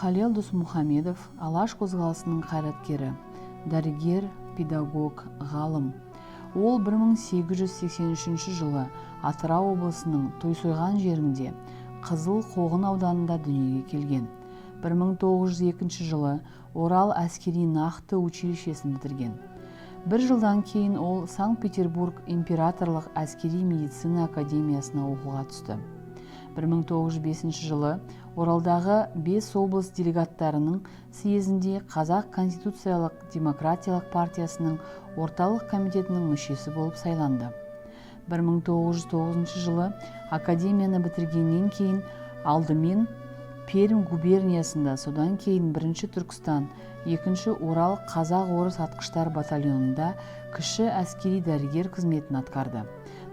Халел Досмухамедов Алаш қозғалысының қайраткері, дәрігер, педагог, ғалым. Ол 1883 жылы Атырау облысының Тойсойған жерінде Қызыл Қоғын ауданында дүниеге келген. 1902 жылы Орал әскери нақты училищесін бітірген. Бір жылдан кейін ол Санкт-Петербург императорлық әскери медицина академиясына оқуға түсті. 1905 жылы Оралдағы 5 облыс делегаттарының съезінде Қазақ Конституциялық демократиялық партиясының орталық комитетінің мүшесі болып сайланды. 1909 жылы академияны бітіргеннен кейін алдымен Пермь губерниясында, содан кейін 1-ші Түркістан, 2-ші Орал қазақ-орыс атқыштар батальонында кіші әскери дәрігер қызметін атқарды.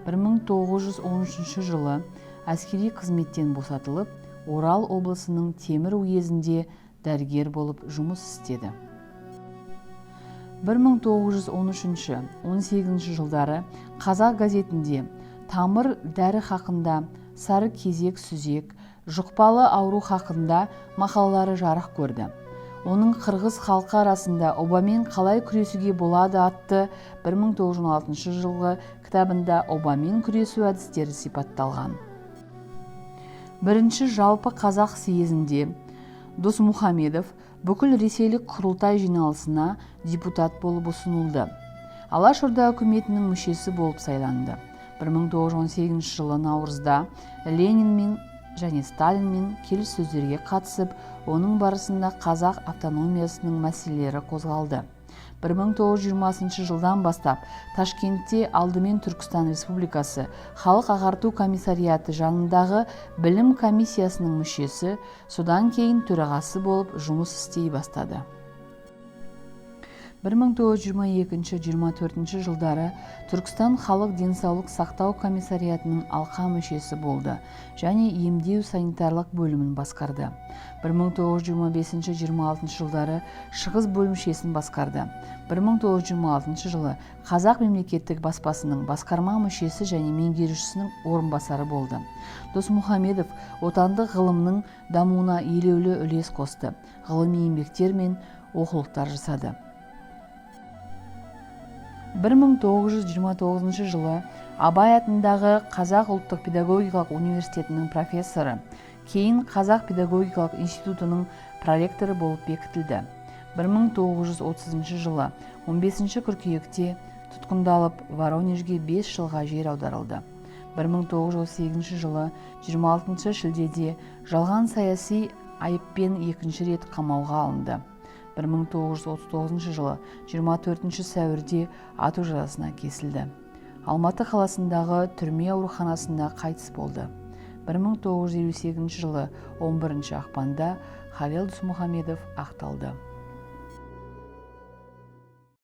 1913 жылы әскери қызметтен босатылып, Орал облысының Темір уезінде дәрігер болып жұмыс істеді. 1913-18 жылдары Қазақ газетінде тамыр дәрі хақында, сары кезек сүзек, жұқпалы ауру хақында мақалалары жарық көрді. Оның қырғыз халқы арасында обамен қалай күресуге болады атты 1916 жылғы кітабында обамен күресу әдістері сипатталған. Бірінші жалпы қазақ съезінде Досмухамедов бүкіл ресейлік құрылтай жиналысына депутат болып ұсынылды. Алашорда үкіметінің мүшесі болып сайланды. 1918 жылы наурызда Ленинмен және Сталинмен келіссөздерге қатысып, оның барысында қазақ автономиясының мәселелері қозғалды. 1920 жылдан бастап Ташкентте алдымен Түркістан Республикасы халық ағарту комиссариаты жанындағы білім комиссиясының мүшесі, содан кейін төрағасы болып жұмыс істей бастады. 1922-24 жылдары Түркістан халық денсаулық сақтау комиссариатының алқа мүшесі болды және емдеу санитарлық бөлімін басқарды. 1925-26 жылдары шығыс бөлімшесін басқарды. 1926 жылы Қазақ мемлекеттік баспасының басқарма мүшесі және меңгерушісінің орынбасары болды. Досмухамедов отандық ғылымның дамуына елеулі үлес қосты, ғылыми еңбектер мен оқулықтар жасады. 1929 жылы Абай атындағы Қазақ ұлттық педагогикалық университетінің профессоры, кейін Қазақ педагогикалық институтының проректоры болып бекітілді. 1930 жылы 15 қыркүйекте тұтқындалып, Воронежге 5 жылға жер аударылды. 1938 жылы 26 шілдеде жалған саяси айыппен 2-ші рет қамауға алынды. 1939 жылы 24 сәуірде ату жазасына кесілді. Алматы қаласындағы түрме ауруханасында қайтыс болды. 1958 жылы 11 ақпанда Халел Досмухамедов ақталды.